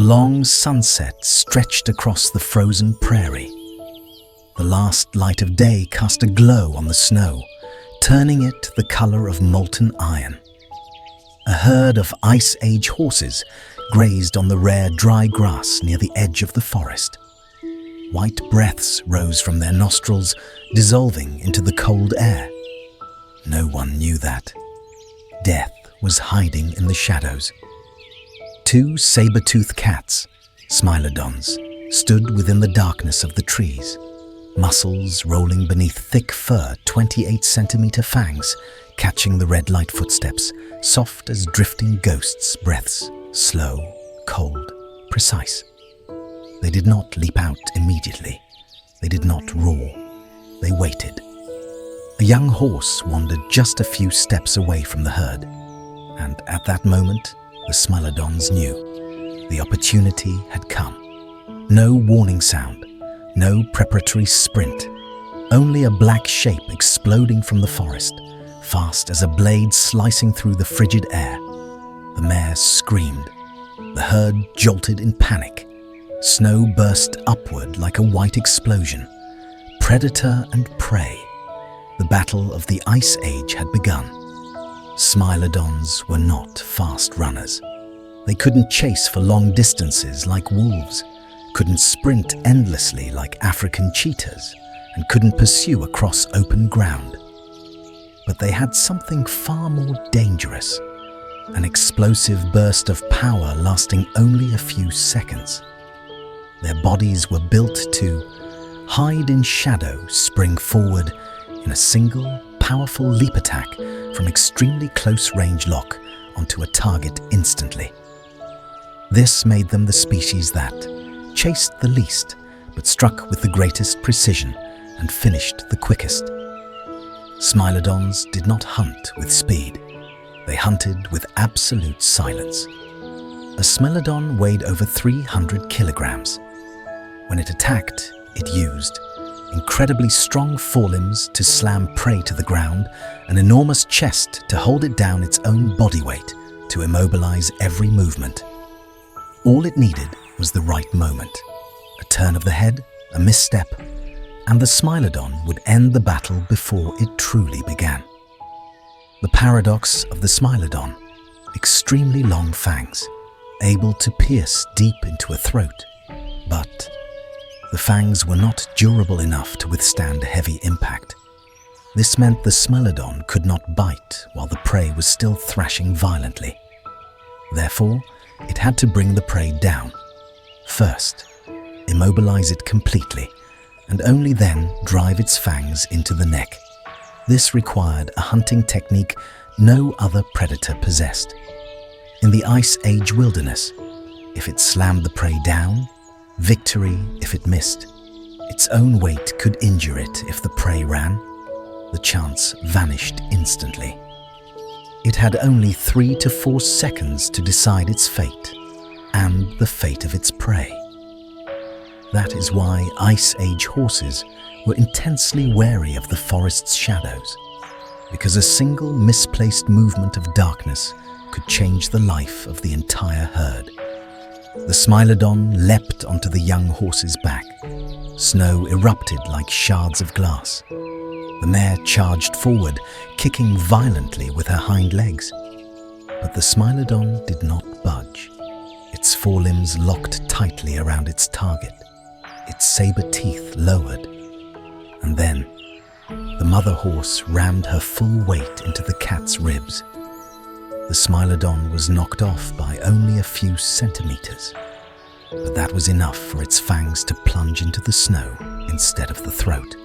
long sunset stretched across the frozen prairie. The last light of day cast a glow on the snow, turning it the color of molten iron. A herd of Ice Age horses grazed on the rare dry grass near the edge of the forest. White breaths rose from their nostrils, dissolving into the cold air. No one knew that. Death was hiding in the shadows. Two sabertooth cats, Smilodons, stood within the darkness of the trees, muscles rolling beneath thick fur 28-centimeter fangs, catching the red light footsteps, soft as drifting ghosts' breaths, slow, cold, precise. They did not leap out immediately. They did not roar. They waited. A young horse wandered just a few steps away from the herd, and at that moment, the Smilodons knew the opportunity had come. No warning sound, no preparatory sprint, only a black shape exploding from the forest, fast as a blade slicing through the frigid air. The mare screamed. The herd jolted in panic. Snow burst upward like a white explosion. Predator and prey. The battle of the Ice Age had begun. Smilodons were not fast runners. They couldn't chase for long distances like wolves, couldn't sprint endlessly like African cheetahs, and couldn't pursue across open ground. But they had something far more dangerous, an explosive burst of power lasting only a few seconds. Their bodies were built to hide in shadow, spring forward in a single, powerful leap attack from extremely close range lock onto a target instantly. This made them the species that chased the least, but struck with the greatest precision and finished the quickest. Smilodons did not hunt with speed. They hunted with absolute silence. A Smilodon weighed over 300 kilograms. When it attacked, it used incredibly strong forelimbs to slam prey to the ground, an enormous chest to hold it down its own body weight to immobilize every movement. All it needed was the right moment. A turn of the head, a misstep, and the Smilodon would end the battle before it truly began. The paradox of the Smilodon: extremely long fangs, able to pierce deep into a throat, but the fangs were not durable enough to withstand heavy impact. This meant the Smilodon could not bite while the prey was still thrashing violently. Therefore, it had to bring the prey down. First, immobilize it completely, and only then drive its fangs into the neck. This required a hunting technique no other predator possessed. In the Ice Age wilderness, if it slammed the prey down, victory if it missed. Its own weight could injure it if the prey ran. The chance vanished instantly. It had only 3 to 4 seconds to decide its fate and the fate of its prey. That is why Ice Age horses were intensely wary of the forest's shadows, because a single misplaced movement of darkness could change the life of the entire herd. The Smilodon leapt onto the young horse's back. Snow erupted like shards of glass. The mare charged forward, kicking violently with her hind legs. But the Smilodon did not budge. Its forelimbs locked tightly around its target, its saber teeth lowered. And then, the mother horse rammed her full weight into the cat's ribs. The Smilodon was knocked off by only a few centimeters, but that was enough for its fangs to plunge into the snow instead of the throat.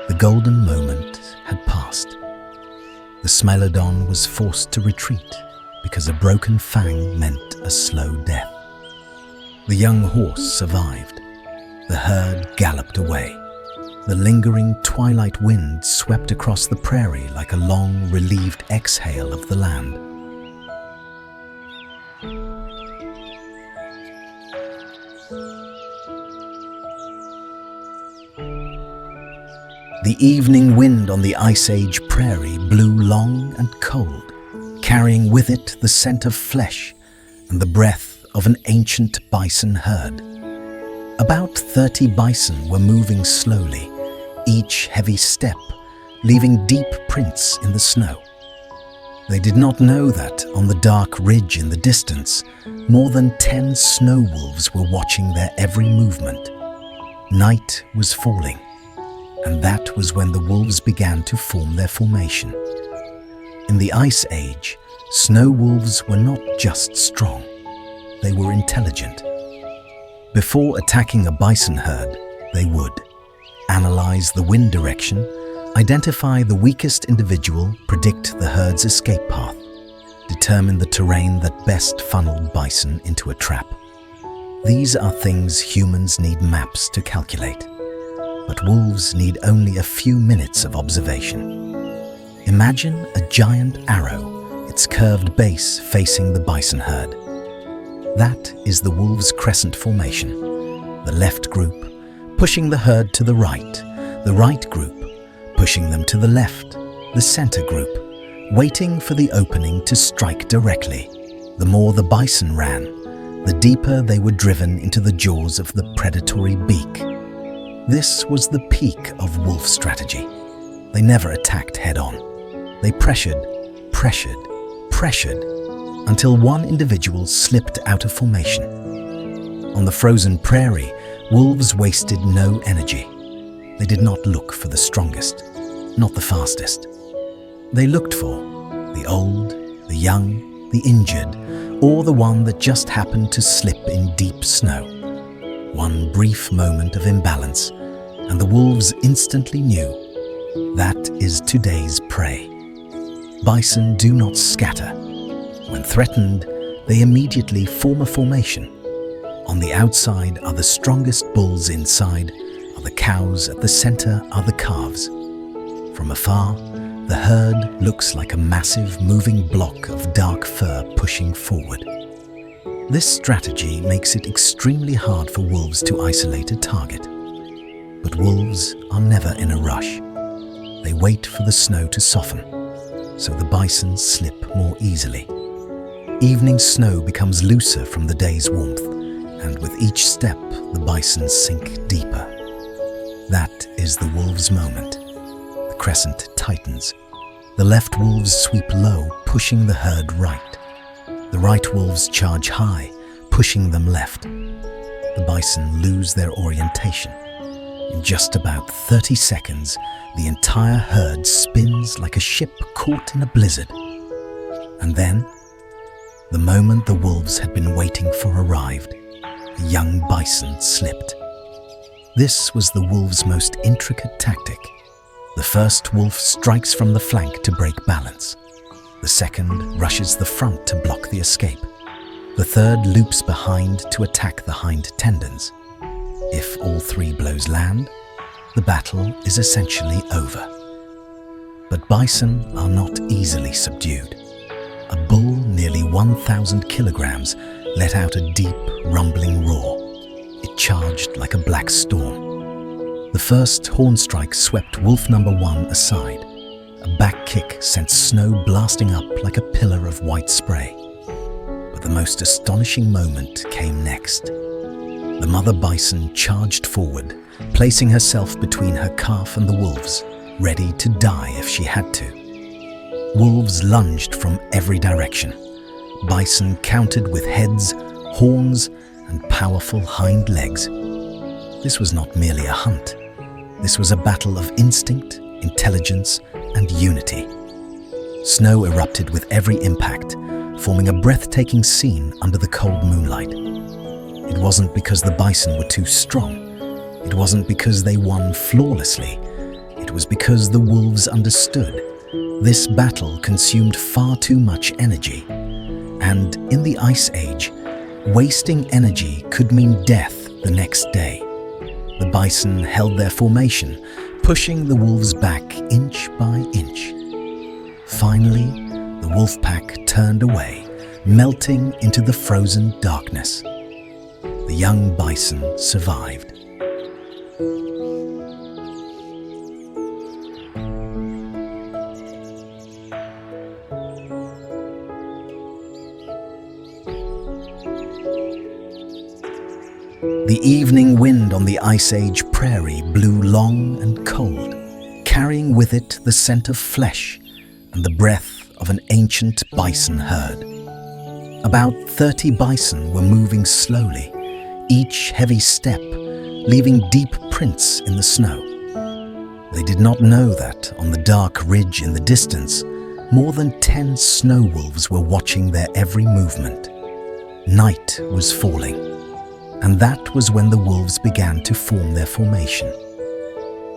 The golden moment had passed. The Smilodon was forced to retreat because a broken fang meant a slow death. The young horse survived. The herd galloped away. The lingering twilight wind swept across the prairie like a long, relieved exhale of the land. The evening wind on the Ice Age prairie blew long and cold, carrying with it the scent of flesh and the breath of an ancient bison herd. About 30 bison were moving slowly, each heavy step leaving deep prints in the snow. They did not know that on the dark ridge in the distance, more than 10 snow wolves were watching their every movement. Night was falling, and that was when the wolves began to form their formation. In the Ice Age, snow wolves were not just strong, they were intelligent. Before attacking a bison herd, they would analyze the wind direction, identify the weakest individual, predict the herd's escape path, determine the terrain that best funneled bison into a trap. These are things humans need maps to calculate, but wolves need only a few minutes of observation. Imagine a giant arrow, its curved base facing the bison herd. That is the wolves' crescent formation. The left group pushing the herd to the right group pushing them to the left, the center group waiting for the opening to strike directly. The more the bison ran, the deeper they were driven into the jaws of the predatory beak. This was the peak of wolf strategy. They never attacked head-on. They pressured, until one individual slipped out of formation. On the frozen prairie, wolves wasted no energy. They did not look for the strongest, not the fastest. They looked for the old, the young, the injured, or the one that just happened to slip in deep snow. One brief moment of imbalance, and the wolves instantly knew that is today's prey. Bison do not scatter. When threatened, they immediately form a formation. On the outside are the strongest bulls, inside are the cows, at the center are the calves. From afar, the herd looks like a massive moving block of dark fur pushing forward. This strategy makes it extremely hard for wolves to isolate a target. But wolves are never in a rush. They wait for the snow to soften, so the bison slip more easily. Evening snow becomes looser from the day's warmth, and with each step, the bison sink deeper. That is the wolves' moment. The crescent tightens. The left wolves sweep low, pushing the herd right. The right wolves charge high, pushing them left. The bison lose their orientation. In just about 30 seconds, the entire herd spins like a ship caught in a blizzard. And then, the moment the wolves had been waiting for arrived. A young bison slipped. This was the wolves' most intricate tactic. The first wolf strikes from the flank to break balance. The second rushes the front to block the escape. The third loops behind to attack the hind tendons. If all three blows land, the battle is essentially over. But bison are not easily subdued. A bull nearly 1,000 kilograms let out a deep, rumbling roar. It charged like a black storm. The first horn strike swept wolf number 1 aside. A back kick sent snow blasting up like a pillar of white spray. But the most astonishing moment came next. The mother bison charged forward, placing herself between her calf and the wolves, ready to die if she had to. Wolves lunged from every direction. Bison countered with heads, horns, and powerful hind legs. This was not merely a hunt. This was a battle of instinct, intelligence, and unity. Snow erupted with every impact, forming a breathtaking scene under the cold moonlight. It wasn't because the bison were too strong. It wasn't because they won flawlessly. It was because the wolves understood. This battle consumed far too much energy. And in the Ice Age, wasting energy could mean death the next day. The bison held their formation, pushing the wolves back inch by inch. Finally, the wolf pack turned away, melting into the frozen darkness. The young bison survived. The evening wind on the Ice Age prairie blew long and cold, carrying with it the scent of flesh and the breath of an ancient bison herd. About 30 bison were moving slowly, each heavy step leaving deep prints in the snow. They did not know that on the dark ridge in the distance, more than 10 snow wolves were watching their every movement. Night was falling, and that was when the wolves began to form their formation.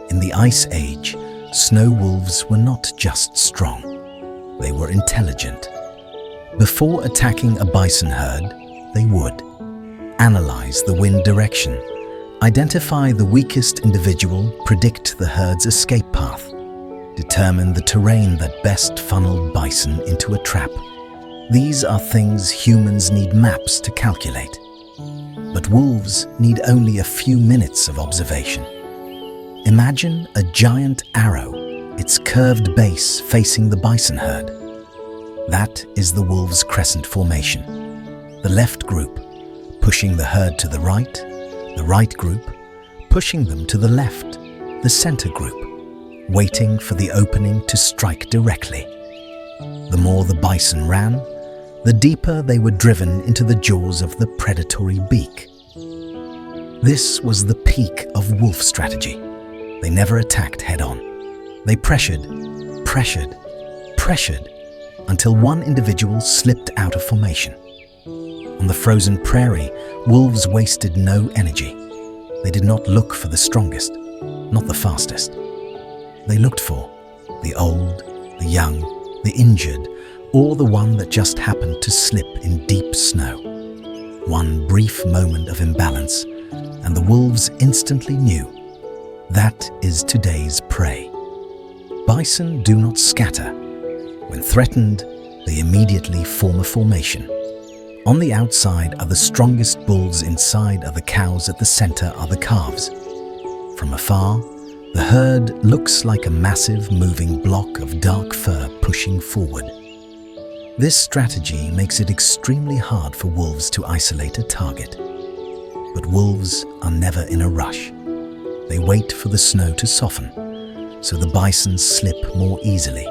In the Ice Age, snow wolves were not just strong, they were intelligent. Before attacking a bison herd, they would analyze the wind direction, identify the weakest individual, predict the herd's escape path, determine the terrain that best funneled bison into a trap. These are things humans need maps to calculate. But wolves need only a few minutes of observation. Imagine a giant arrow, its curved base facing the bison herd. That is the wolves' crescent formation. The left group pushing the herd to the right group pushing them to the left, the center group waiting for the opening to strike directly. The more the bison ran, the deeper they were driven into the jaws of the predatory beak. This was the peak of wolf strategy. They never attacked head-on. They pressured, until one individual slipped out of formation. On the frozen prairie, wolves wasted no energy. They did not look for the strongest, not the fastest. They looked for the old, the young, the injured, or the one that just happened to slip in deep snow. One brief moment of imbalance, and the wolves instantly knew that is today's prey. Bison do not scatter. When threatened, they immediately form a formation. On the outside are the strongest bulls, inside are the cows, at the center are the calves. From afar, the herd looks like a massive moving block of dark fur pushing forward. This strategy makes it extremely hard for wolves to isolate a target. But wolves are never in a rush. They wait for the snow to soften, so the bison slip more easily.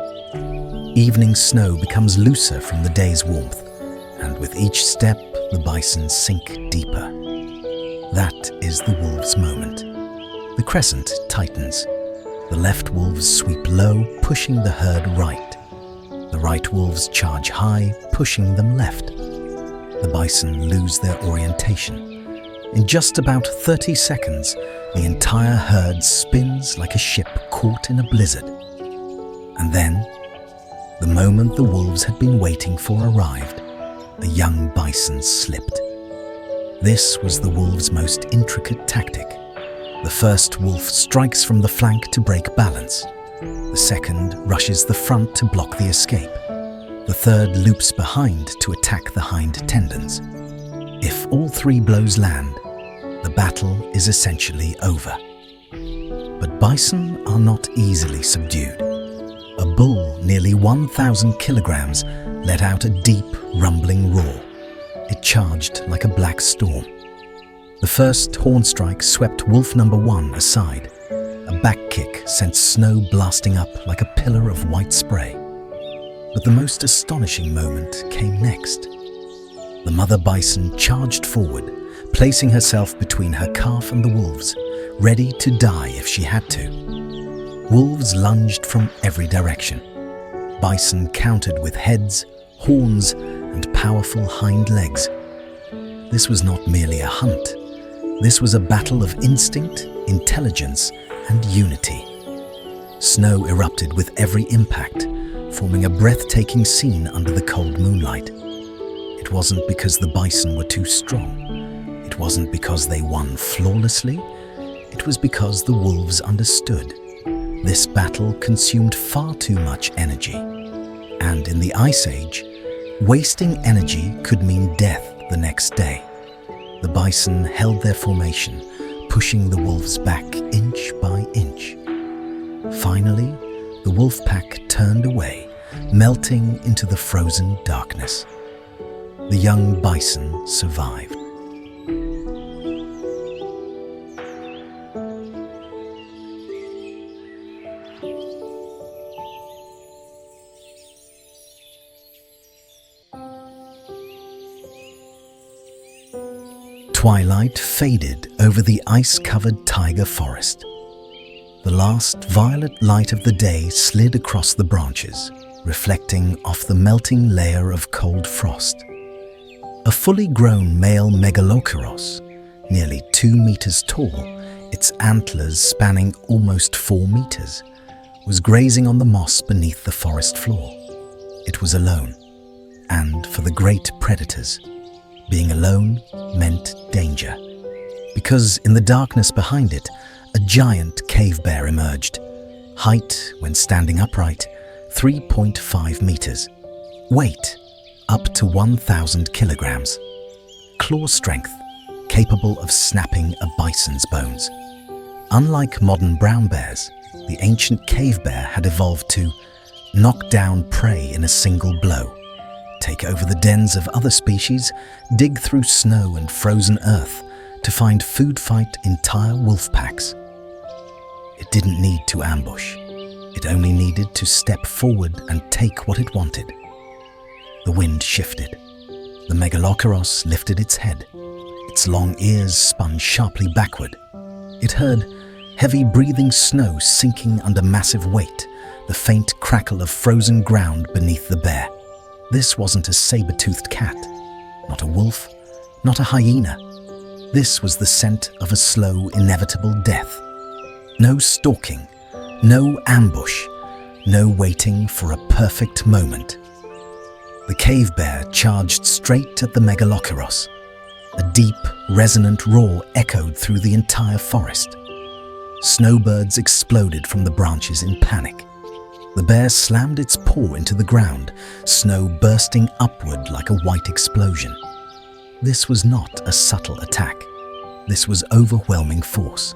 Evening snow becomes looser from the day's warmth, and with each step, the bison sink deeper. That is the wolves' moment. The crescent tightens. The left wolves sweep low, pushing the herd right. The right wolves charge high, pushing them left. The bison lose their orientation. In just about 30 seconds, the entire herd spins like a ship caught in a blizzard. And then, the moment the wolves had been waiting for arrived. A young bison slipped. This was the wolves' most intricate tactic. The first wolf strikes from the flank to break balance. The second rushes the front to block the escape. The third loops behind to attack the hind tendons. If all three blows land, the battle is essentially over. But bison are not easily subdued. A bull nearly 1,000 kilograms let out a deep, rumbling roar. It charged like a black storm. The first horn strike swept wolf number 1 aside. A back kick sent snow blasting up like a pillar of white spray. But the most astonishing moment came next. The mother bison charged forward, placing herself between her calf and the wolves, ready to die if she had to. Wolves lunged from every direction. Bison countered with heads, horns, and powerful hind legs. This was not merely a hunt. This was a battle of instinct, intelligence, and unity. Snow erupted with every impact, forming a breathtaking scene under the cold moonlight. It wasn't because the bison were too strong. It wasn't because they won flawlessly. It was because the wolves understood. This battle consumed far too much energy. And in the Ice Age, wasting energy could mean death the next day. The bison held their formation, pushing the wolves back inch by inch. Finally, the wolf pack turned away, melting into the frozen darkness. The young bison survived. Twilight faded over the ice-covered taiga forest. The last violet light of the day slid across the branches, reflecting off the melting layer of cold frost. A fully grown male megaloceros, nearly 2 meters tall, its antlers spanning almost 4 meters, was grazing on the moss beneath the forest floor. It was alone, and for the great predators, being alone meant danger, because in the darkness behind it, a giant cave bear emerged. Height, when standing upright, 3.5 meters. Weight, up to 1,000 kilograms. Claw strength, capable of snapping a bison's bones. Unlike modern brown bears, the ancient cave bear had evolved to knock down prey in a single blow, take over the dens of other species, dig through snow and frozen earth to find food fight entire wolf packs. It didn't need to ambush. It only needed to step forward and take what it wanted. The wind shifted. The megaloceros lifted its head. Its long ears spun sharply backward. It heard heavy breathing snow sinking under massive weight, the faint crackle of frozen ground beneath the bear. This wasn't a saber-toothed cat, not a wolf, not a hyena. This was the scent of a slow, inevitable death. No stalking, no ambush, no waiting for a perfect moment. The cave bear charged straight at the megaloceros. A deep, resonant roar echoed through the entire forest. Snowbirds exploded from the branches in panic. The bear slammed its paw into the ground, snow bursting upward like a white explosion. This was not a subtle attack. This was overwhelming force.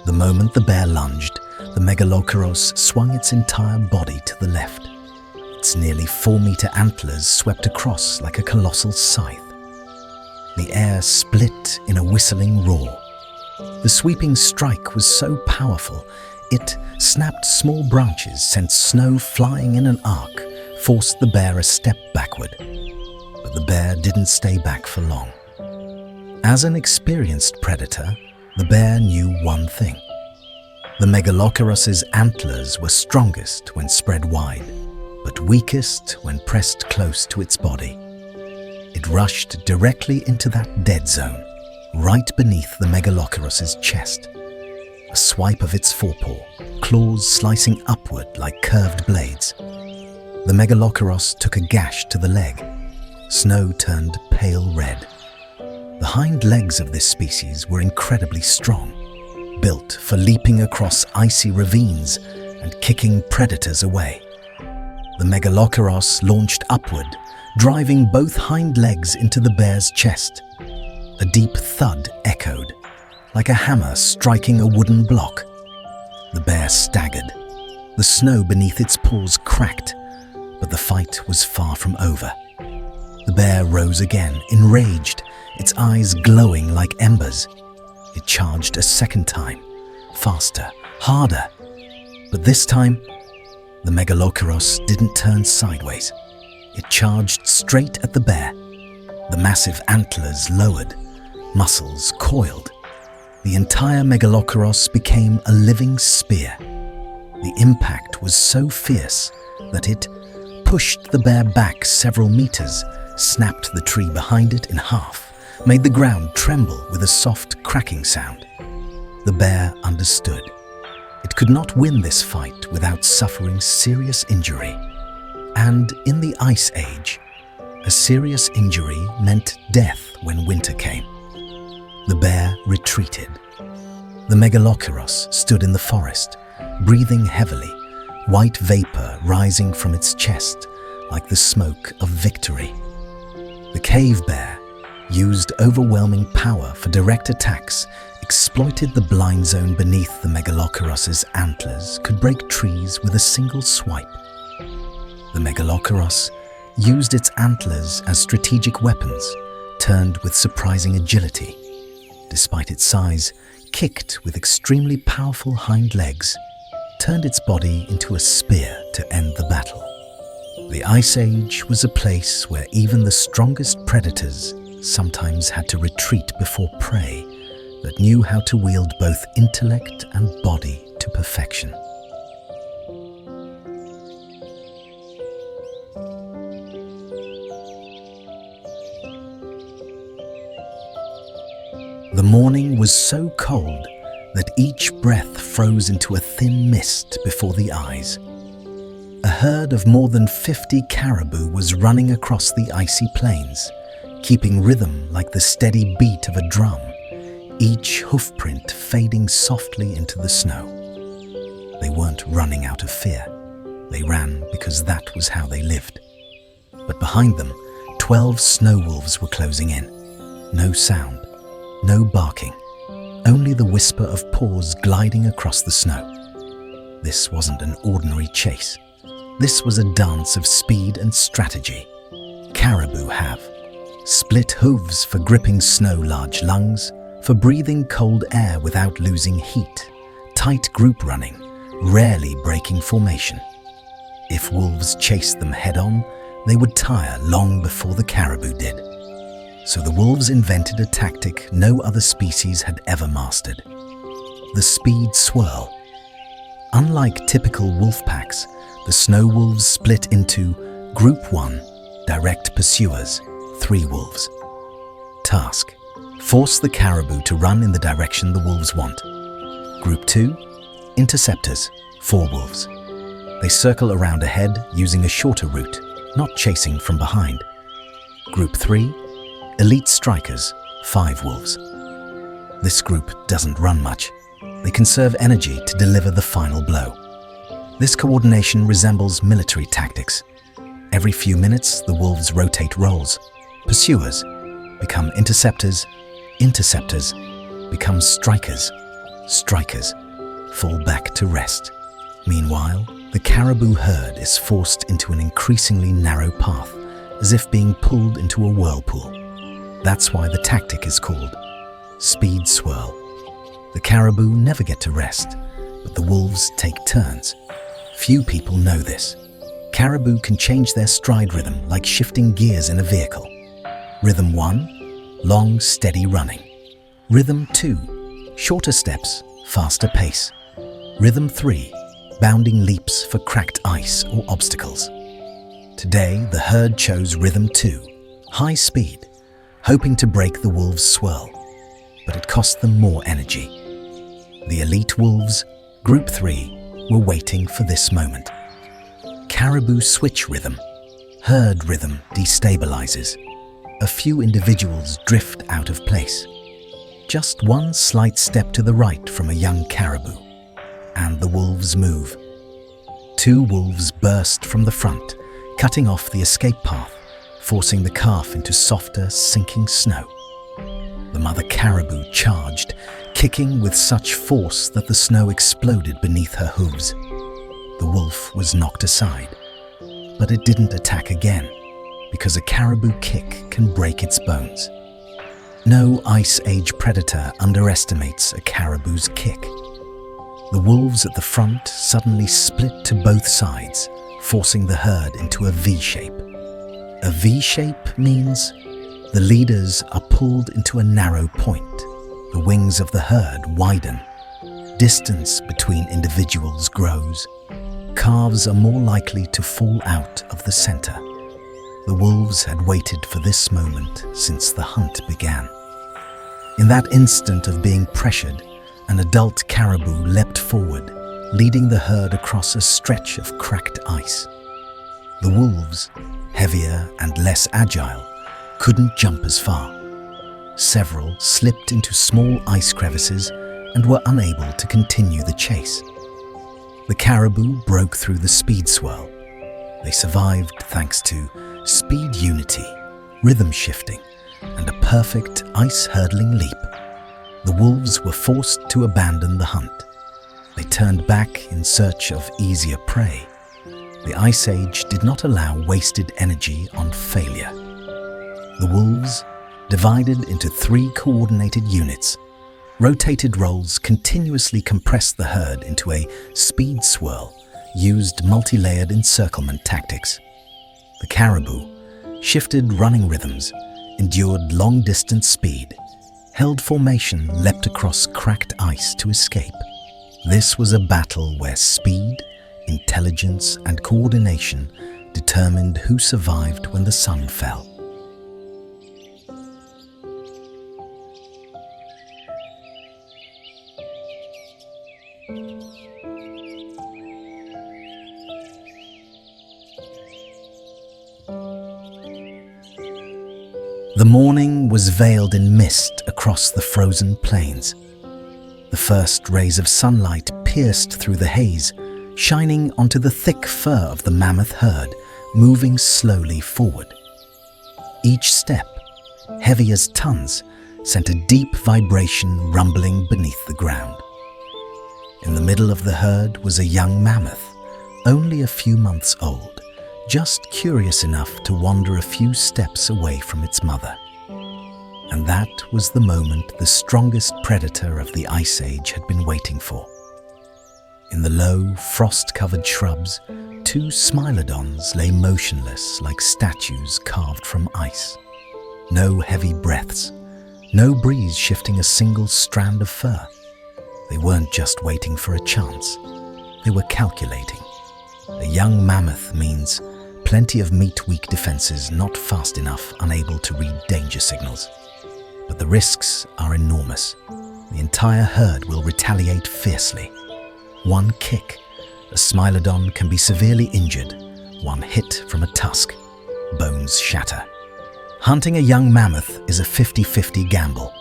The moment the bear lunged, the megaloceros swung its entire body to the left. Its nearly 4-meter antlers swept across like a colossal scythe. The air split in a whistling roar. The sweeping strike was so powerful, it snapped small branches, sent snow flying in an arc, forced the bear a step backward. But the bear didn't stay back for long. As an experienced predator, the bear knew one thing. The megaloceros's antlers were strongest when spread wide, but weakest when pressed close to its body. It rushed directly into that dead zone, right beneath the megaloceros's chest. A swipe of its forepaw, claws slicing upward like curved blades. The megaloceros took a gash to the leg. Snow turned pale red. The hind legs of this species were incredibly strong, built for leaping across icy ravines and kicking predators away. The megaloceros launched upward, driving both hind legs into the bear's chest. A deep thud echoed, like a hammer striking a wooden block. The bear staggered. The snow beneath its paws cracked, but the fight was far from over. The bear rose again, enraged, its eyes glowing like embers. It charged a second time, faster, harder. But this time, the megaloceros didn't turn sideways. It charged straight at the bear. The massive antlers lowered, muscles coiled. The entire megaloceros became a living spear. The impact was so fierce that it pushed the bear back several meters, snapped the tree behind it in half, made the ground tremble with a soft cracking sound. The bear understood. It could not win this fight without suffering serious injury. And in the Ice Age, a serious injury meant death when winter came. The bear retreated. The megaloceros stood in the forest, breathing heavily, white vapor rising from its chest like the smoke of victory. The cave bear used overwhelming power for direct attacks, exploited the blind zone beneath the megaloceros's antlers, could break trees with a single swipe. The megaloceros used its antlers as strategic weapons, turned with surprising agility. Despite its size, kicked with extremely powerful hind legs, turned its body into a spear to end the battle. The Ice Age was a place where even the strongest predators sometimes had to retreat before prey that knew how to wield both intellect and body to perfection. The morning was so cold that each breath froze into a thin mist before the eyes. A herd of more than 50 caribou was running across the icy plains, keeping rhythm like the steady beat of a drum, each hoofprint fading softly into the snow. They weren't running out of fear. They ran because that was how they lived. But behind them, 12 snow wolves were closing in. No sound, no barking, only the whisper of paws gliding across the snow. This wasn't an ordinary chase. This was a dance of speed and strategy. Caribou have split hooves for gripping snow-large lungs, for breathing cold air without losing heat, tight group running, rarely breaking formation. If wolves chased them head-on, they would tire long before the caribou did. So the wolves invented a tactic no other species had ever mastered: the speed swirl. Unlike typical wolf packs, the snow wolves split into Group 1, direct pursuers, 3 wolves. Task: force the caribou to run in the direction the wolves want. Group 2, interceptors, 4 wolves. They circle around ahead using a shorter route, not chasing from behind. Group 3, elite strikers, 5 wolves. This group doesn't run much. They conserve energy to deliver the final blow. This coordination resembles military tactics. Every few minutes, the wolves rotate roles. Pursuers become interceptors, interceptors become strikers, strikers fall back to rest. Meanwhile, the caribou herd is forced into an increasingly narrow path, as if being pulled into a whirlpool. That's why the tactic is called speed swirl. The caribou never get to rest, but the wolves take turns. Few people know this. Caribou can change their stride rhythm like shifting gears in a vehicle. Rhythm 1, long, steady running. Rhythm 2, shorter steps, faster pace. Rhythm 3, bounding leaps for cracked ice or obstacles. Today, the herd chose Rhythm 2, high speed, hoping to break the wolves' swirl, but it cost them more energy. The elite wolves, Group 3, were waiting for this moment. Caribou switch rhythm. Herd rhythm destabilizes. A few individuals drift out of place. Just one slight step to the right from a young caribou, and the wolves move. 2 wolves burst from the front, cutting off the escape path, forcing the calf into softer, sinking snow. The mother caribou charged, kicking with such force that the snow exploded beneath her hooves. The wolf was knocked aside, but it didn't attack again, because a caribou kick can break its bones. No Ice Age predator underestimates a caribou's kick. The wolves at the front suddenly split to both sides, forcing the herd into a V-shape. A V-shape means the leaders are pulled into a narrow point. The wings of the herd widen. Distance between individuals grows. Calves are more likely to fall out of the center. The wolves had waited for this moment since the hunt began. In that instant of being pressured, an adult caribou leapt forward, leading the herd across a stretch of cracked ice. The wolves, heavier and less agile, couldn't jump as far. Several slipped into small ice crevices and were unable to continue the chase. The caribou broke through the speed swirl. They survived thanks to speed unity, rhythm shifting, and a perfect ice-hurdling leap. The wolves were forced to abandon the hunt. They turned back in search of easier prey. The Ice Age did not allow wasted energy on failure. The wolves, divided into 3 coordinated units, rotated roles continuously compressed the herd into a speed swirl, used multi-layered encirclement tactics. The caribou shifted running rhythms, endured long-distance speed, held formation, leapt across cracked ice to escape. This was a battle where speed, intelligence, and coordination determined who survived when the sun fell. The morning was veiled in mist across the frozen plains. The first rays of sunlight pierced through the haze, shining onto the thick fur of the mammoth herd, moving slowly forward. Each step, heavy as tons, sent a deep vibration rumbling beneath the ground. In the middle of the herd was a young mammoth, only a few months old, just curious enough to wander a few steps away from its mother. And that was the moment the strongest predator of the Ice Age had been waiting for. In the low, frost-covered shrubs, two Smilodons lay motionless like statues carved from ice. No heavy breaths, no breeze shifting a single strand of fur. They weren't just waiting for a chance, they were calculating. A young mammoth means plenty of meat-weak defenses, not fast enough, unable to read danger signals. But the risks are enormous. The entire herd will retaliate fiercely. One kick, a Smilodon can be severely injured. One hit from a tusk, bones shatter. Hunting a young mammoth is a 50-50 gamble.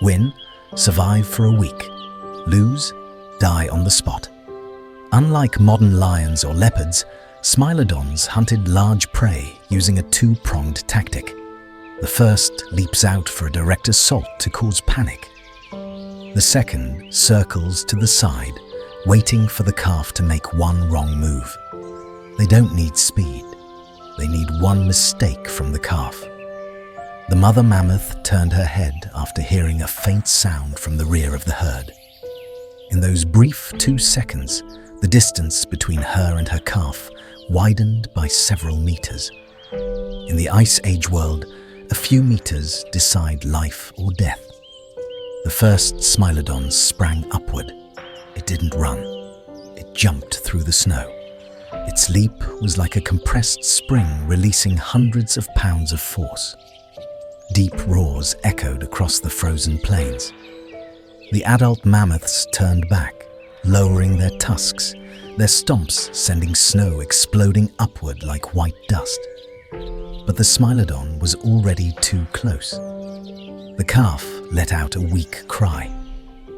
Win, survive for a week. Lose, die on the spot. Unlike modern lions or leopards, Smilodons hunted large prey using a two-pronged tactic. The first leaps out for a direct assault to cause panic. The second circles to the side, waiting for the calf to make one wrong move. They don't need speed. They need one mistake from the calf. The mother mammoth turned her head after hearing a faint sound from the rear of the herd. In those brief 2 seconds, the distance between her and her calf widened by several meters. In the Ice Age world, a few meters decide life or death. The first Smilodon sprang upward. It didn't run. It jumped through the snow. Its leap was like a compressed spring releasing hundreds of pounds of force. Deep roars echoed across the frozen plains. The adult mammoths turned back, lowering their tusks, their stomps sending snow exploding upward like white dust. But the Smilodon was already too close. The calf let out a weak cry.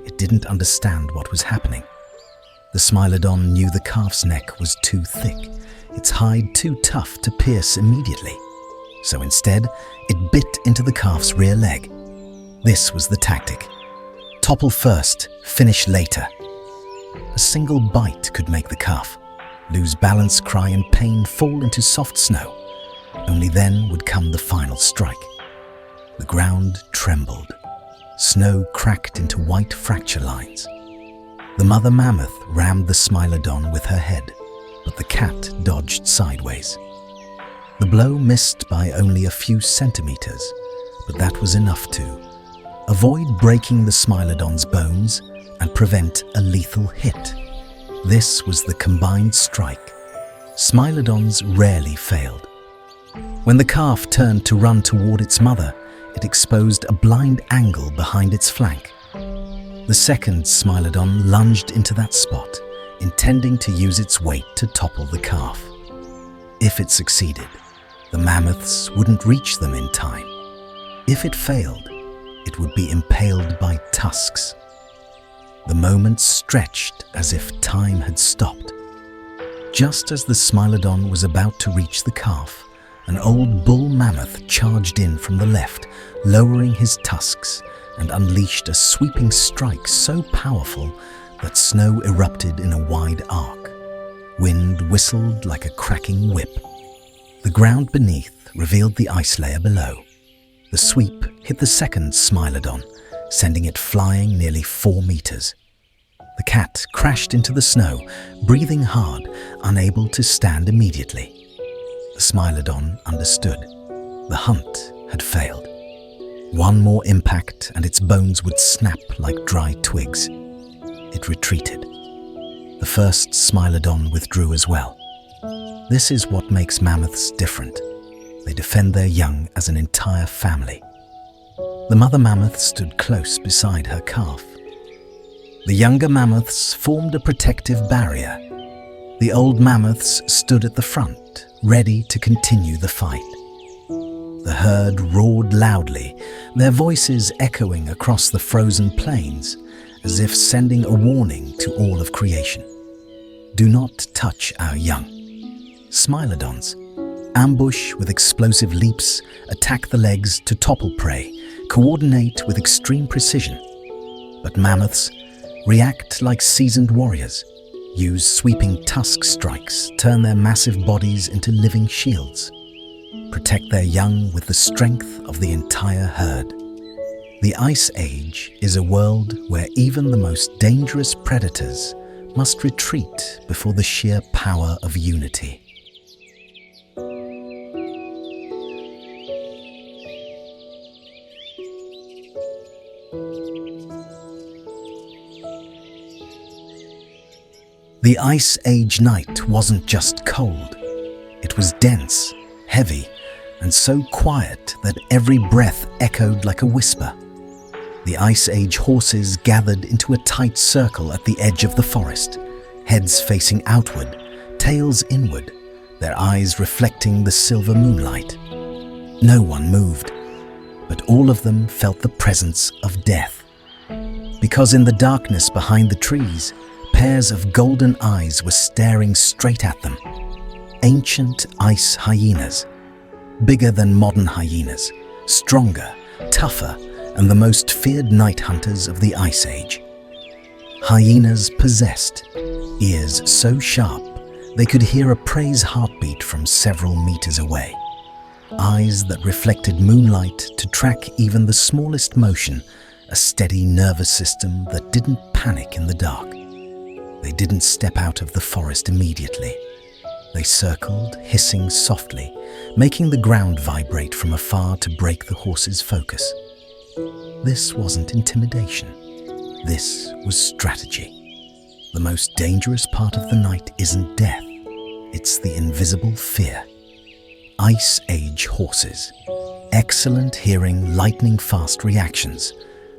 It didn't understand what was happening. The Smilodon knew the calf's neck was too thick, its hide too tough to pierce immediately. So instead, it bit into the calf's rear leg. This was the tactic. Topple first, finish later. A single bite could make the calf lose balance, cry in pain, fall into soft snow. Only then would come the final strike. The ground trembled. Snow cracked into white fracture lines. The mother mammoth rammed the Smilodon with her head, but the cat dodged sideways. The blow missed by only a few centimeters, but that was enough to avoid breaking the Smilodon's bones and prevent a lethal hit. This was the combined strike. Smilodons rarely failed. When the calf turned to run toward its mother, it exposed a blind angle behind its flank. The second Smilodon lunged into that spot, intending to use its weight to topple the calf. If it succeeded, the mammoths wouldn't reach them in time. If it failed, it would be impaled by tusks. The moment stretched as if time had stopped. Just as the Smilodon was about to reach the calf, an old bull mammoth charged in from the left, lowering his tusks, and unleashed a sweeping strike so powerful that snow erupted in a wide arc. Wind whistled like a cracking whip. The ground beneath revealed the ice layer below. The sweep hit the second Smilodon, sending it flying nearly 4 meters. The cat crashed into the snow, breathing hard, unable to stand immediately. The Smilodon understood. The hunt had failed. One more impact and its bones would snap like dry twigs. It retreated. The first Smilodon withdrew as well. This is what makes mammoths different. They defend their young as an entire family. The mother mammoth stood close beside her calf. The younger mammoths formed a protective barrier. The old mammoths stood at the front, ready to continue the fight. The herd roared loudly, their voices echoing across the frozen plains, as if sending a warning to all of creation. Do not touch our young. Smilodons ambush with explosive leaps, attack the legs to topple prey, coordinate with extreme precision. But mammoths react like seasoned warriors, use sweeping tusk strikes, turn their massive bodies into living shields, protect their young with the strength of the entire herd. The Ice Age is a world where even the most dangerous predators must retreat before the sheer power of unity. The Ice Age night wasn't just cold. It was dense, heavy, and so quiet that every breath echoed like a whisper. The Ice Age horses gathered into a tight circle at the edge of the forest, heads facing outward, tails inward, their eyes reflecting the silver moonlight. No one moved, but all of them felt the presence of death. Because in the darkness behind the trees, pairs of golden eyes were staring straight at them. Ancient ice hyenas, bigger than modern hyenas, stronger, tougher, and the most feared night hunters of the Ice Age. Hyenas possessed ears so sharp they could hear a prey's heartbeat from several meters away. Eyes that reflected moonlight to track even the smallest motion, a steady nervous system that didn't panic in the dark. They didn't step out of the forest immediately. They circled, hissing softly, making the ground vibrate from afar to break the horses' focus. This wasn't intimidation. This was strategy. The most dangerous part of the night isn't death. It's the invisible fear. Ice Age horses. Excellent hearing, lightning-fast reactions,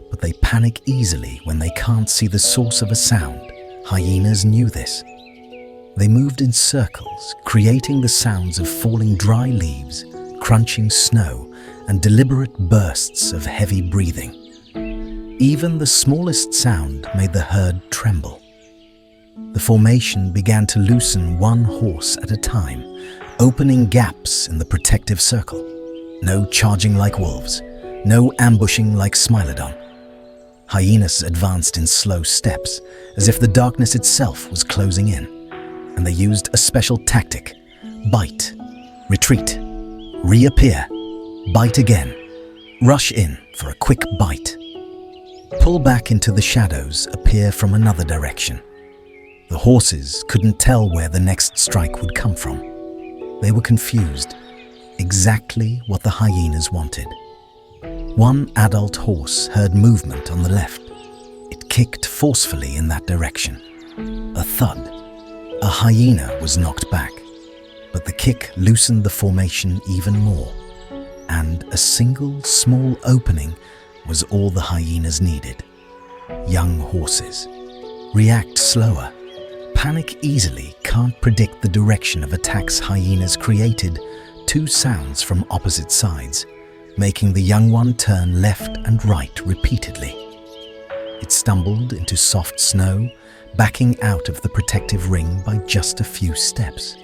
but they panic easily when they can't see the source of a sound. Hyenas knew this. They moved in circles, creating the sounds of falling dry leaves, crunching snow, and deliberate bursts of heavy breathing. Even the smallest sound made the herd tremble. The formation began to loosen one horse at a time, opening gaps in the protective circle. No charging like wolves, no ambushing like Smilodon. Hyenas advanced in slow steps, as if the darkness itself was closing in, and they used a special tactic: bite, retreat, reappear, bite again, rush in for a quick bite, pull back into the shadows, appear from another direction. The horses couldn't tell where the next strike would come from. They were confused, exactly what the hyenas wanted. One adult horse heard movement on the left. It kicked forcefully in that direction. A thud. A hyena was knocked back, but the kick loosened the formation even more, and a single small opening was all the hyenas needed. Young horses react slower, panic easily, can't predict the direction of attacks. Hyenas created two sounds from opposite sides, making the young one turn left and right repeatedly. It stumbled into soft snow, backing out of the protective ring by just a few steps.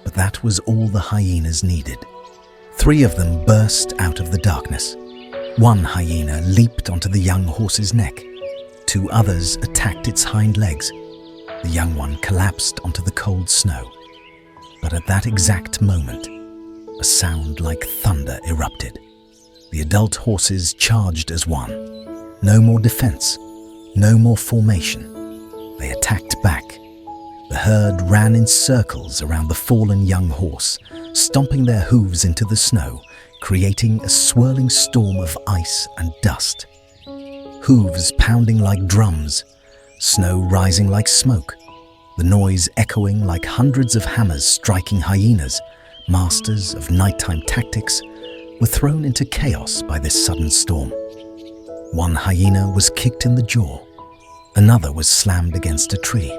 But that was all the hyenas needed. Three of them burst out of the darkness. One hyena leaped onto the young horse's neck. Two others attacked its hind legs. The young one collapsed onto the cold snow. But at that exact moment, a sound like thunder erupted. The adult horses charged as one. No more defense, no more formation. They attacked back. The herd ran in circles around the fallen young horse, stomping their hooves into the snow, creating a swirling storm of ice and dust. Hooves pounding like drums, snow rising like smoke, the noise echoing like hundreds of hammers striking hyenas, masters of nighttime tactics, were thrown into chaos by this sudden storm. One hyena was kicked in the jaw, another was slammed against a tree.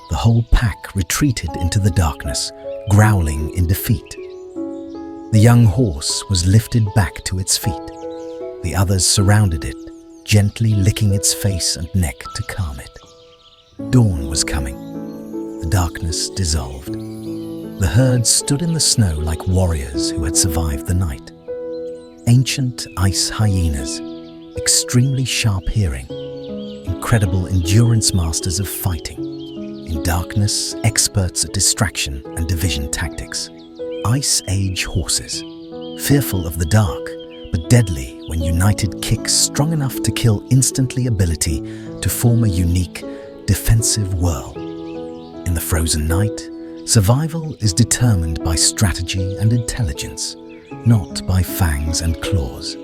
The whole pack retreated into the darkness, growling in defeat. The young horse was lifted back to its feet. The others surrounded it, gently licking its face and neck to calm it. Dawn was coming. The darkness dissolved. The herd stood in the snow like warriors who had survived the night. Ancient ice hyenas, extremely sharp hearing, incredible endurance masters of fighting. In darkness, experts at distraction and division tactics. Ice Age horses, fearful of the dark, but deadly when united kicks strong enough to kill instantly ability to form a unique, defensive whirl. In the frozen night, survival is determined by strategy and intelligence, not by fangs and claws.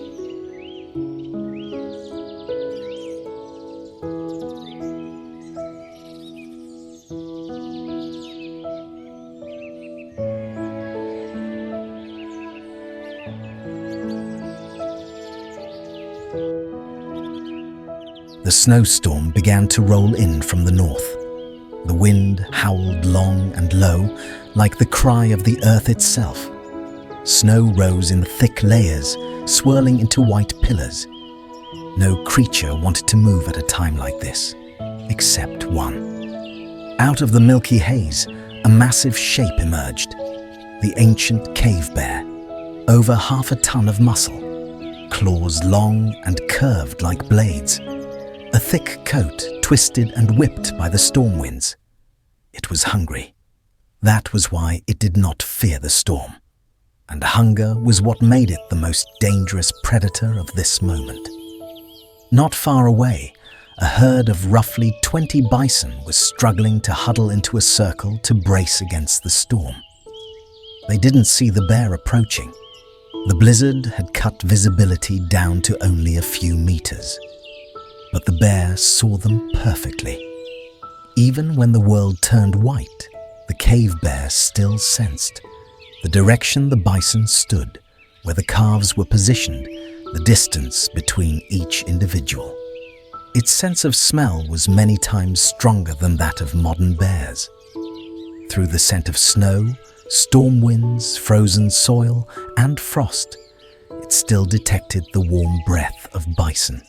The snowstorm began to roll in from the north. The wind howled long and low, like the cry of the earth itself. Snow rose in thick layers, swirling into white pillars. No creature wanted to move at a time like this, except one. Out of the milky haze, a massive shape emerged. The ancient cave bear, over 1/2 ton of muscle, claws long and curved like blades. A thick coat twisted and whipped by the storm winds. It was hungry. That was why it did not fear the storm. And hunger was what made it the most dangerous predator of this moment. Not far away, a herd of roughly 20 bison was struggling to huddle into a circle to brace against the storm. They didn't see the bear approaching. The blizzard had cut visibility down to only a few meters. But the bear saw them perfectly. Even when the world turned white, the cave bear still sensed the direction the bison stood, where the calves were positioned, the distance between each individual. Its sense of smell was many times stronger than that of modern bears. Through the scent of snow, storm winds, frozen soil, and frost, it still detected the warm breath of bison.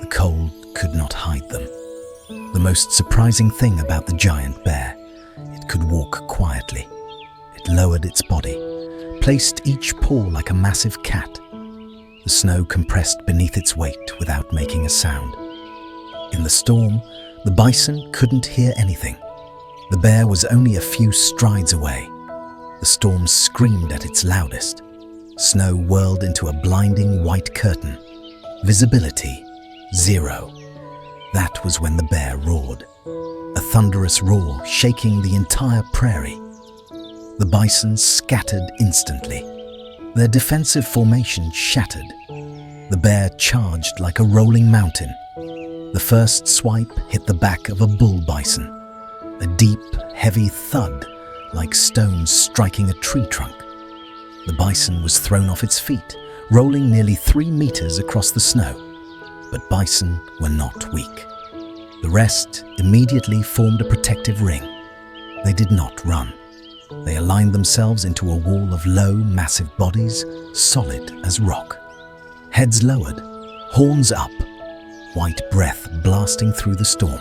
The cold could not hide them. The most surprising thing about the giant bear, it could walk quietly. It lowered its body, placed each paw like a massive cat. The snow compressed beneath its weight without making a sound. In the storm, the bison couldn't hear anything. The bear was only a few strides away. The storm screamed at its loudest. Snow whirled into a blinding white curtain. Visibility 0. That was when the bear roared. A thunderous roar shaking the entire prairie. The bison scattered instantly. Their defensive formation shattered. The bear charged like a rolling mountain. The first swipe hit the back of a bull bison. A deep, heavy thud, like stones striking a tree trunk. The bison was thrown off its feet, rolling nearly 3 meters across the snow. But bison were not weak. The rest immediately formed a protective ring. They did not run. They aligned themselves into a wall of low, massive bodies, solid as rock. Heads lowered, horns up, white breath blasting through the storm.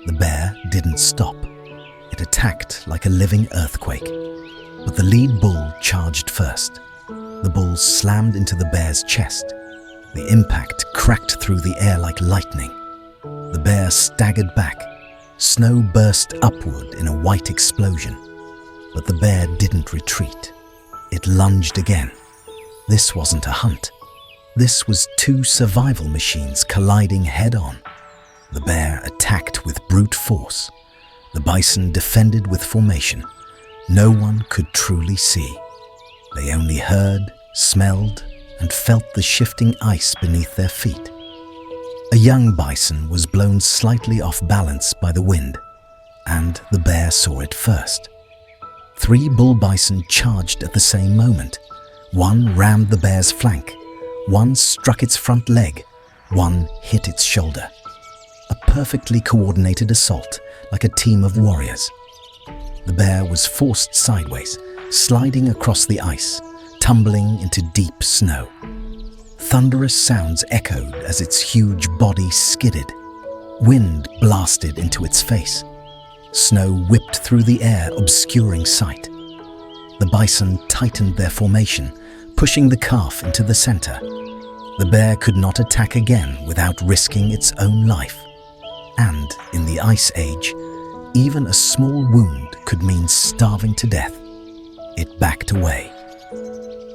The bear didn't stop. It attacked like a living earthquake. But the lead bull charged first. The bull slammed into the bear's chest. The impact cracked through the air like lightning. The bear staggered back. Snow burst upward in a white explosion. But the bear didn't retreat. It lunged again. This wasn't a hunt. This was 2 survival machines colliding head-on. The bear attacked with brute force. The bison defended with formation. No one could truly see. They only heard, smelled, and felt the shifting ice beneath their feet. A young bison was blown slightly off balance by the wind, and the bear saw it first. 3 bull bison charged at the same moment. One rammed the bear's flank, one struck its front leg, one hit its shoulder. A perfectly coordinated assault, like a team of warriors. The bear was forced sideways, sliding across the ice, tumbling into deep snow. Thunderous sounds echoed as its huge body skidded. Wind blasted into its face. Snow whipped through the air, obscuring sight. The bison tightened their formation, pushing the calf into the center. The bear could not attack again without risking its own life. And in the Ice Age, even a small wound could mean starving to death. It backed away.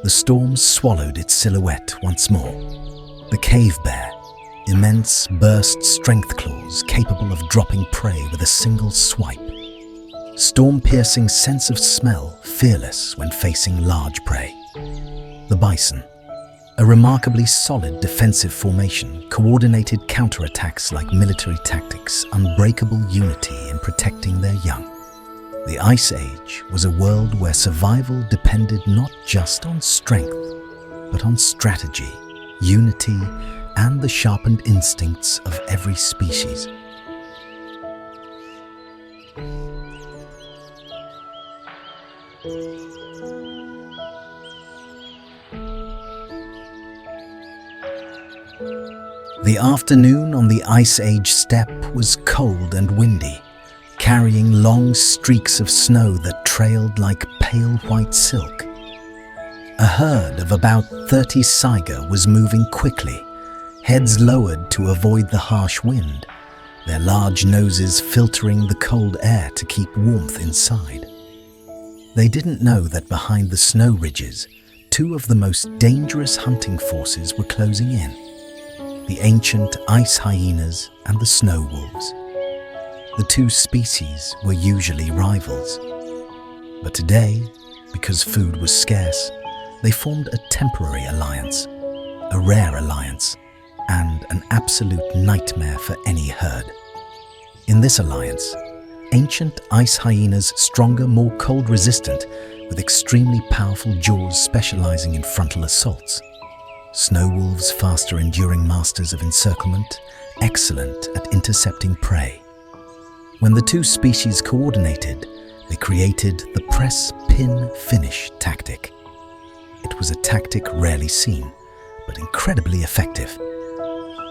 The storm swallowed its silhouette once more. The cave bear, immense burst strength claws capable of dropping prey with a single swipe. Storm-piercing sense of smell, fearless when facing large prey. The bison, a remarkably solid defensive formation, coordinated counterattacks like military tactics, unbreakable unity in protecting their young. The Ice Age was a world where survival depended not just on strength, but on strategy, unity, and the sharpened instincts of every species. The afternoon on the Ice Age steppe was cold and windy, carrying long streaks of snow that trailed like pale white silk. A herd of about 30 saiga was moving quickly, heads lowered to avoid the harsh wind, their large noses filtering the cold air to keep warmth inside. They didn't know that behind the snow ridges, 2 of the most dangerous hunting forces were closing in: the ancient ice hyenas and the snow wolves. The 2 species were usually rivals. But today, because food was scarce, they formed a temporary alliance, a rare alliance, and an absolute nightmare for any herd. In this alliance, ancient ice hyenas stronger, more cold-resistant, with extremely powerful jaws specializing in frontal assaults. Snow wolves, faster enduring masters of encirclement, excellent at intercepting prey. When the 2 species coordinated, they created the press-pin-finish tactic. It was a tactic rarely seen, but incredibly effective.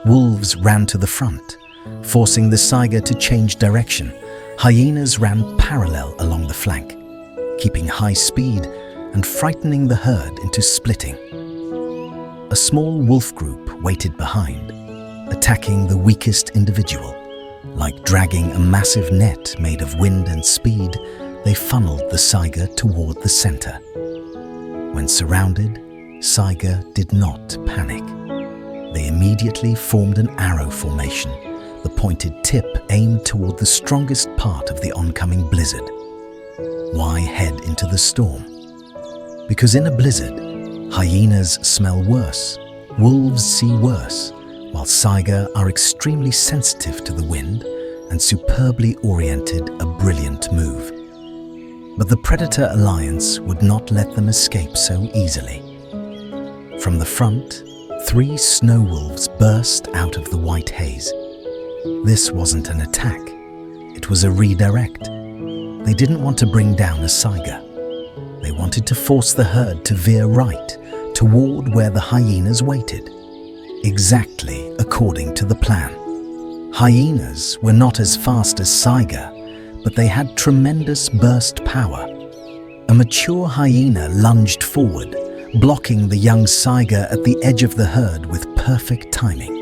Wolves ran to the front, forcing the saiga to change direction. Hyenas ran parallel along the flank, keeping high speed and frightening the herd into splitting. A small wolf group waited behind, attacking the weakest individual. Like dragging a massive net made of wind and speed, they funneled the saiga toward the center. When surrounded, saiga did not panic. They immediately formed an arrow formation, the pointed tip aimed toward the strongest part of the oncoming blizzard. Why head into the storm? Because in a blizzard, hyenas smell worse, wolves see worse, while saiga are extremely sensitive to the wind and superbly oriented, a brilliant move. But the predator alliance would not let them escape so easily. From the front, 3 snow wolves burst out of the white haze. This wasn't an attack, it was a redirect. They didn't want to bring down a saiga. They wanted to force the herd to veer right, toward where the hyenas waited. Exactly according to the plan. Hyenas were not as fast as saiga, but they had tremendous burst power. A mature hyena lunged forward, blocking the young saiga at the edge of the herd with perfect timing.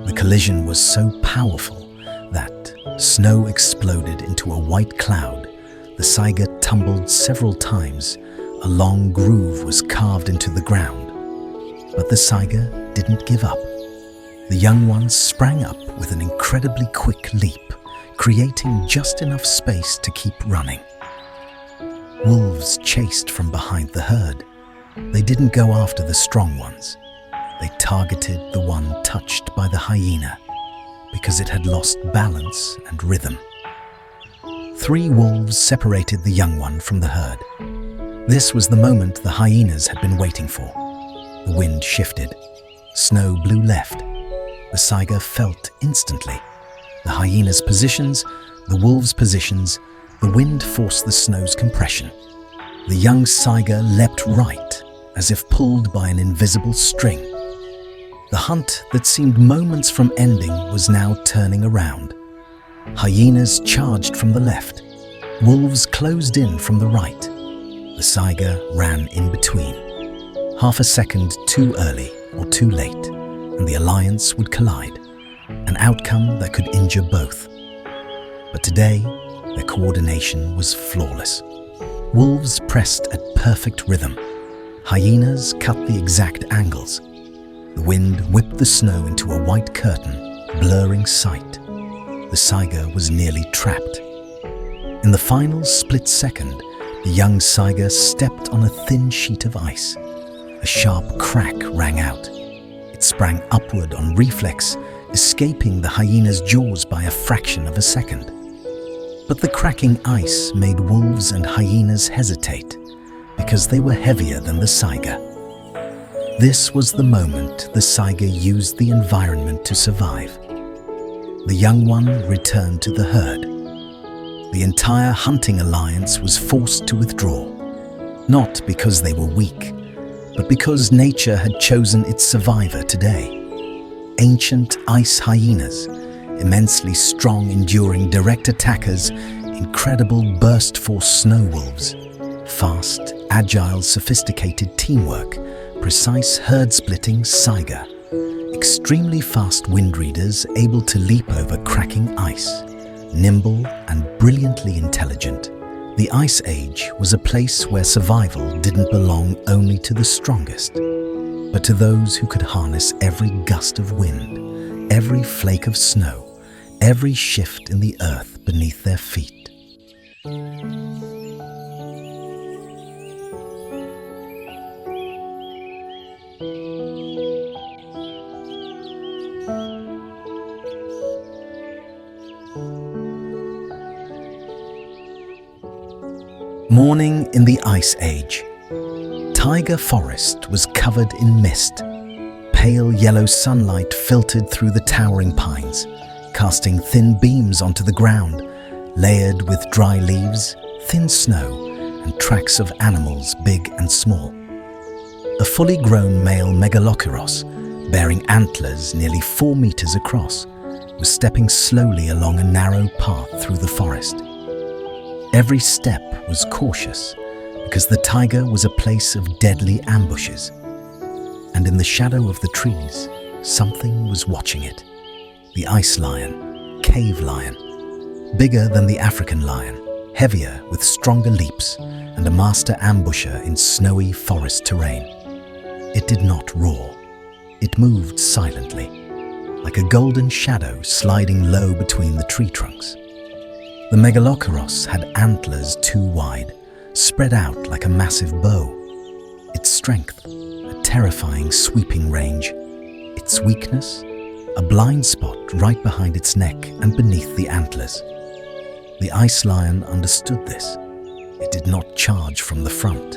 The collision was so powerful that snow exploded into a white cloud. The saiga tumbled several times. A long groove was carved into the ground. But the saiga didn't give up. The young ones sprang up with an incredibly quick leap, creating just enough space to keep running. Wolves chased from behind the herd. They didn't go after the strong ones. They targeted the one touched by the hyena because it had lost balance and rhythm. 3 wolves separated the young one from the herd. This was the moment the hyenas had been waiting for. The wind shifted. Snow blew left. The saiga felt instantly. The hyenas' positions, the wolves' positions, the wind forced the snow's compression. The young saiga leapt right, as if pulled by an invisible string. The hunt that seemed moments from ending was now turning around. Hyenas charged from the left. Wolves closed in from the right. The saiga ran in between. Half a second too early or too late, and the alliance would collide, an outcome that could injure both. But today, their coordination was flawless. Wolves pressed at perfect rhythm. Hyenas cut the exact angles. The wind whipped the snow into a white curtain, blurring sight. The saiga was nearly trapped. In the final split second, the young saiga stepped on a thin sheet of ice. A sharp crack rang out. It sprang upward on reflex, escaping the hyena's jaws by a fraction of a second. But the cracking ice made wolves and hyenas hesitate because they were heavier than the saiga. This was the moment the saiga used the environment to survive. The young one returned to the herd. The entire hunting alliance was forced to withdraw, not because they were weak, but because nature had chosen its survivor today. Ancient ice hyenas, immensely strong, enduring direct attackers, incredible burst force snow wolves, fast, agile, sophisticated teamwork, precise herd-splitting saiga, extremely fast wind readers able to leap over cracking ice, nimble and brilliantly intelligent. The Ice Age was a place where survival didn't belong only to the strongest, but to those who could harness every gust of wind, every flake of snow, every shift in the earth beneath their feet. Morning in the Ice Age. Taiga Forest was covered in mist. Pale yellow sunlight filtered through the towering pines, casting thin beams onto the ground, layered with dry leaves, thin snow, and tracks of animals big and small. A fully grown male megaloceros, bearing antlers nearly 4 meters across, was stepping slowly along a narrow path through the forest. Every step was cautious, because the taiga was a place of deadly ambushes. And in the shadow of the trees, something was watching it. The ice lion, cave lion, bigger than the African lion, heavier with stronger leaps, and a master ambusher in snowy forest terrain. It did not roar. It moved silently, like a golden shadow sliding low between the tree trunks. The megaloceros had antlers too wide, spread out like a massive bow. Its strength, a terrifying sweeping range. Its weakness, a blind spot right behind its neck and beneath the antlers. The ice lion understood this. It did not charge from the front,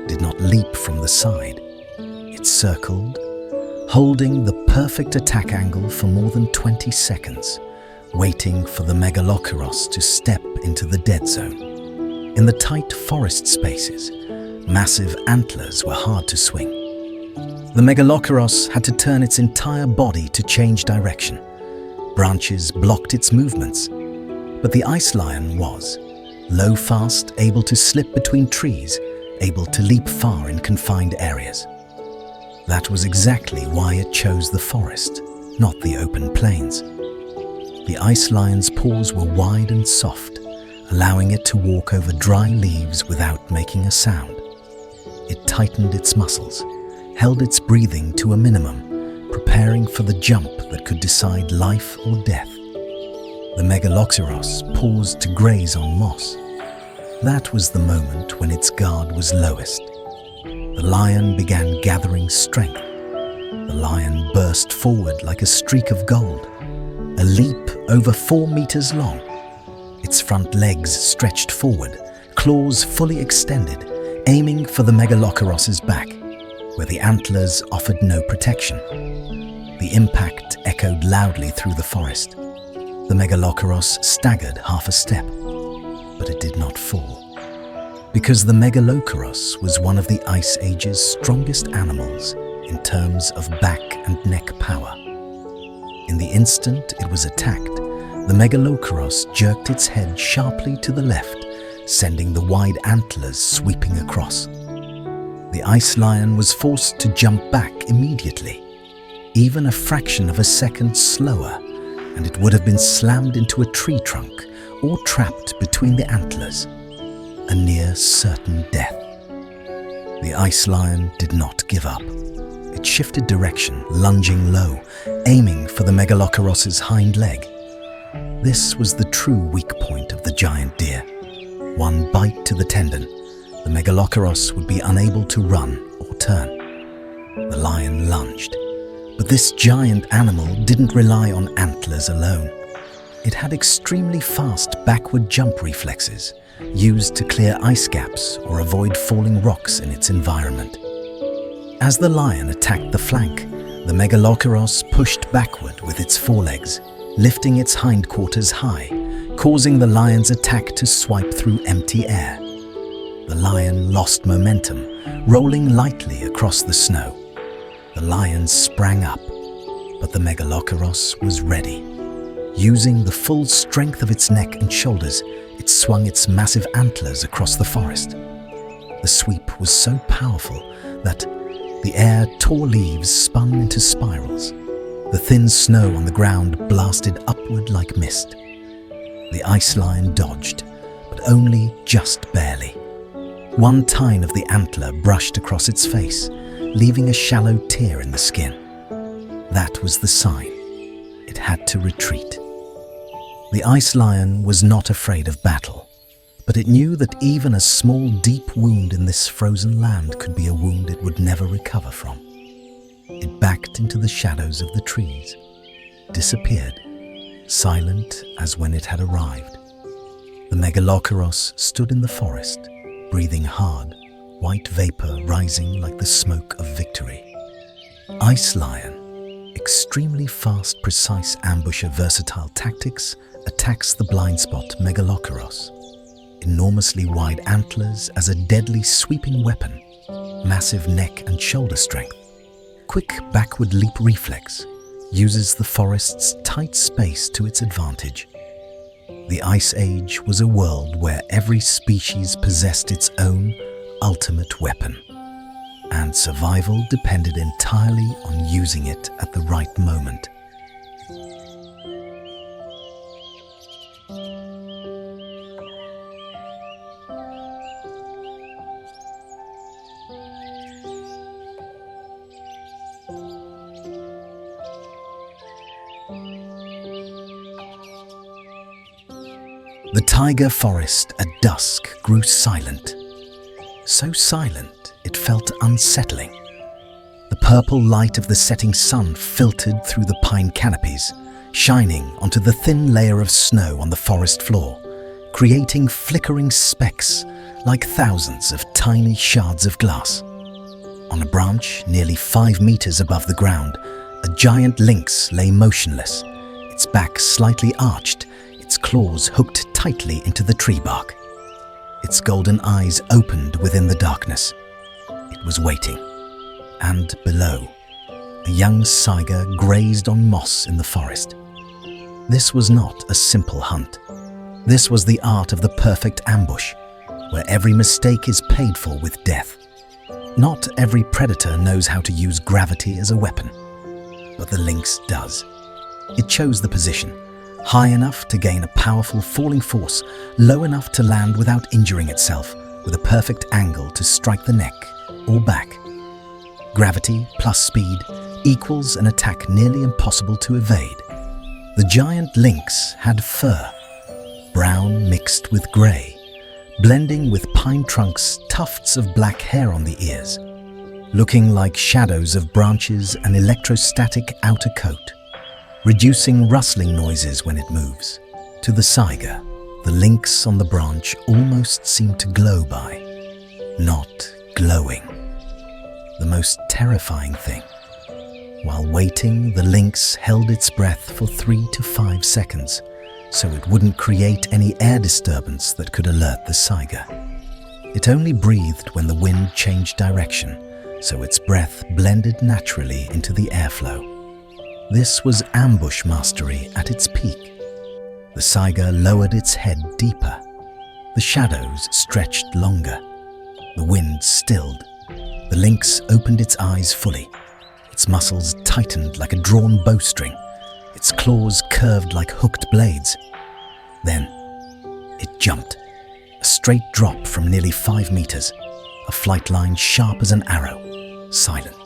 did not leap from the side. It circled, holding the perfect attack angle for more than 20 seconds, waiting for the megaloceros to step into the dead zone. In the tight forest spaces, massive antlers were hard to swing. The megaloceros had to turn its entire body to change direction. Branches blocked its movements, but the ice lion was low fast, able to slip between trees, able to leap far in confined areas. That was exactly why it chose the forest, not the open plains. The ice lion's paws were wide and soft, allowing it to walk over dry leaves without making a sound. It tightened its muscles, held its breathing to a minimum, preparing for the jump that could decide life or death. The megaloceros paused to graze on moss. That was the moment when its guard was lowest. The lion began gathering strength. The lion burst forward like a streak of gold, a leap over 4 meters long. Its front legs stretched forward, claws fully extended, aiming for the megaloceros's back, where the antlers offered no protection. The impact echoed loudly through the forest. The megaloceros staggered half a step, but it did not fall. Because the megaloceros was one of the Ice Age's strongest animals in terms of back and neck power. In the instant it was attacked, the megaloceros jerked its head sharply to the left, sending the wide antlers sweeping across. The ice lion was forced to jump back immediately, even a fraction of a second slower, and it would have been slammed into a tree trunk or trapped between the antlers, a near certain death. The ice lion did not give up. It shifted direction, lunging low, aiming for the megaloceros's hind leg. This was the true weak point of the giant deer. One bite to the tendon, the megaloceros would be unable to run or turn. The lion lunged, but this giant animal didn't rely on antlers alone. It had extremely fast backward jump reflexes, used to clear ice gaps or avoid falling rocks in its environment. As the lion attacked the flank, the megaloceros pushed backward with its forelegs, lifting its hindquarters high, causing the lion's attack to swipe through empty air. The lion lost momentum, rolling lightly across the snow. The lion sprang up, but the megaloceros was ready. Using the full strength of its neck and shoulders, it swung its massive antlers across the forest. The sweep was so powerful that the air tore leaves spun into spirals. The thin snow on the ground blasted upward like mist. The ice lion dodged, but only just barely. One tine of the antler brushed across its face, leaving a shallow tear in the skin. That was the sign. It had to retreat. The ice lion was not afraid of battle, but it knew that even a small, deep wound in this frozen land could be a wound it would never recover from. It backed into the shadows of the trees, disappeared, silent as when it had arrived. The megaloceros stood in the forest, breathing hard, white vapor rising like the smoke of victory. Ice lion, extremely fast, precise ambusher, versatile tactics, attacks the blind spot megaloceros. Enormously wide antlers as a deadly sweeping weapon, massive neck and shoulder strength, quick backward leap reflex, uses the forest's tight space to its advantage. The Ice Age was a world where every species possessed its own ultimate weapon, and survival depended entirely on using it at the right moment. The taiga forest at dusk grew silent. So silent, it felt unsettling. The purple light of the setting sun filtered through the pine canopies, shining onto the thin layer of snow on the forest floor, creating flickering specks like thousands of tiny shards of glass. On a branch nearly 5 meters above the ground, a giant lynx lay motionless, its back slightly arched, its claws hooked tightly into the tree bark. Its golden eyes opened within the darkness. It was waiting. And below, a young saiga grazed on moss in the forest. This was not a simple hunt. This was the art of the perfect ambush, where every mistake is paid for with death. Not every predator knows how to use gravity as a weapon, but the lynx does. It chose the position, high enough to gain a powerful falling force, low enough to land without injuring itself, with a perfect angle to strike the neck or back. Gravity plus speed equals an attack nearly impossible to evade. The giant lynx had fur, brown mixed with grey, blending with pine trunks, tufts of black hair on the ears, looking like shadows of branches and electrostatic outer coat, reducing rustling noises when it moves. To the saiga, the lynx on the branch almost seemed to glow by, not glowing. The most terrifying thing. While waiting, the lynx held its breath for 3 to 5 seconds, so it wouldn't create any air disturbance that could alert the saiga. It only breathed when the wind changed direction, so its breath blended naturally into the airflow. This was ambush mastery at its peak. The saiga lowered its head deeper. The shadows stretched longer. The wind stilled. The lynx opened its eyes fully. Its muscles tightened like a drawn bowstring. Its claws curved like hooked blades. Then, it jumped. A straight drop from nearly 5 meters. A flight line sharp as an arrow. Silent,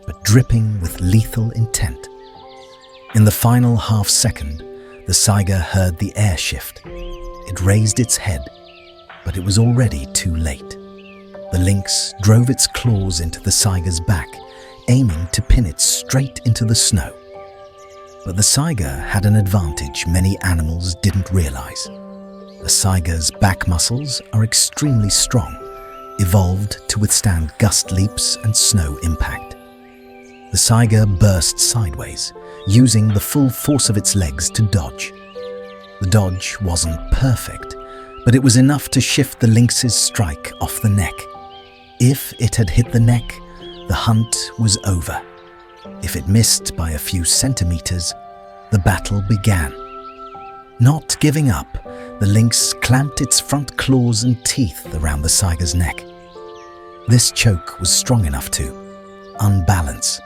but dripping with lethal intent. In the final half second, the saiga heard the air shift. It raised its head, but it was already too late. The lynx drove its claws into the saiga's back, aiming to pin it straight into the snow. But the saiga had an advantage many animals didn't realize. A saiga's back muscles are extremely strong, evolved to withstand gust leaps and snow impact. The saiga burst sideways, using the full force of its legs to dodge. The dodge wasn't perfect, but it was enough to shift the lynx's strike off the neck. If it had hit the neck, the hunt was over. If it missed by a few centimeters, the battle began. Not giving up, the lynx clamped its front claws and teeth around the saiga's neck. This choke was strong enough to unbalance.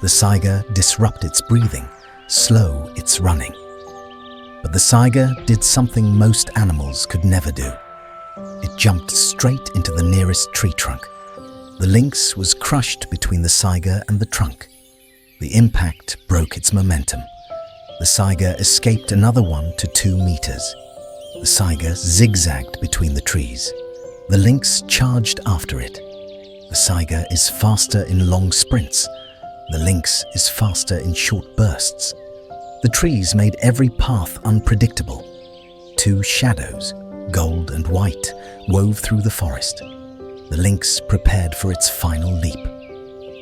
The saiga disrupted its breathing, slow its running. But the saiga did something most animals could never do. It jumped straight into the nearest tree trunk. The lynx was crushed between the saiga and the trunk. The impact broke its momentum. The saiga escaped another 1 to 2 meters. The saiga zigzagged between the trees. The lynx charged after it. The saiga is faster in long sprints. The lynx is faster in short bursts. The trees made every path unpredictable. 2 shadows, gold and white, wove through the forest. The lynx prepared for its final leap.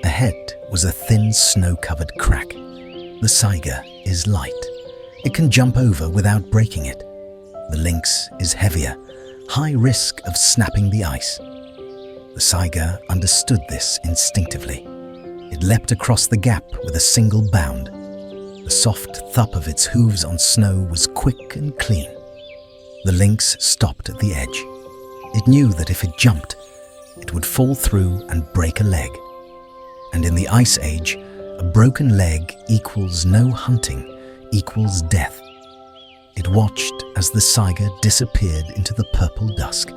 Ahead was a thin snow-covered crack. The saiga is light. It can jump over without breaking it. The lynx is heavier, high risk of snapping the ice. The saiga understood this instinctively. It leapt across the gap with a single bound. The soft thump of its hooves on snow was quick and clean. The lynx stopped at the edge. It knew that if it jumped, it would fall through and break a leg. And in the Ice Age, a broken leg equals no hunting, equals death. It watched as the saiga disappeared into the purple dusk,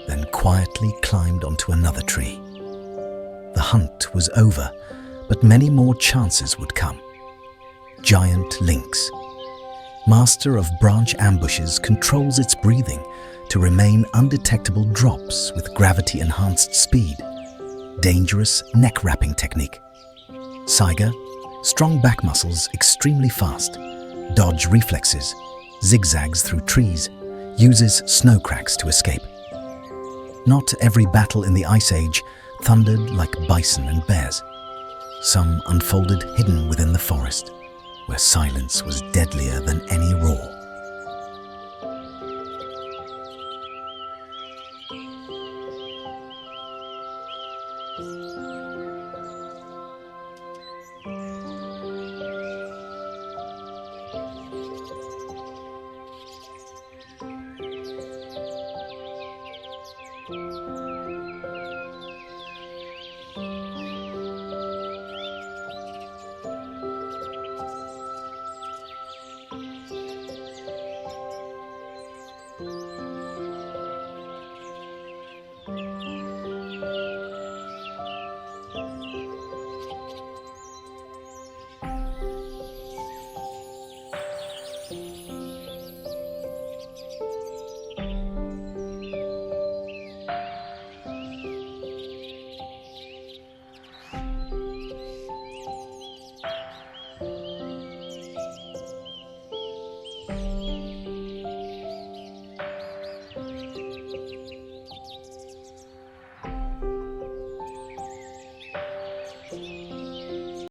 then quietly climbed onto another tree. The hunt was over, but many more chances would come. Giant lynx. Master of branch ambushes, controls its breathing to remain undetectable drops with gravity-enhanced speed. Dangerous neck-wrapping technique. Saiga, strong back muscles, extremely fast. Dodge reflexes, zigzags through trees, uses snow cracks to escape. Not every battle in the Ice Age thundered like bison and bears. Some unfolded hidden within the forest, where silence was deadlier than any roar.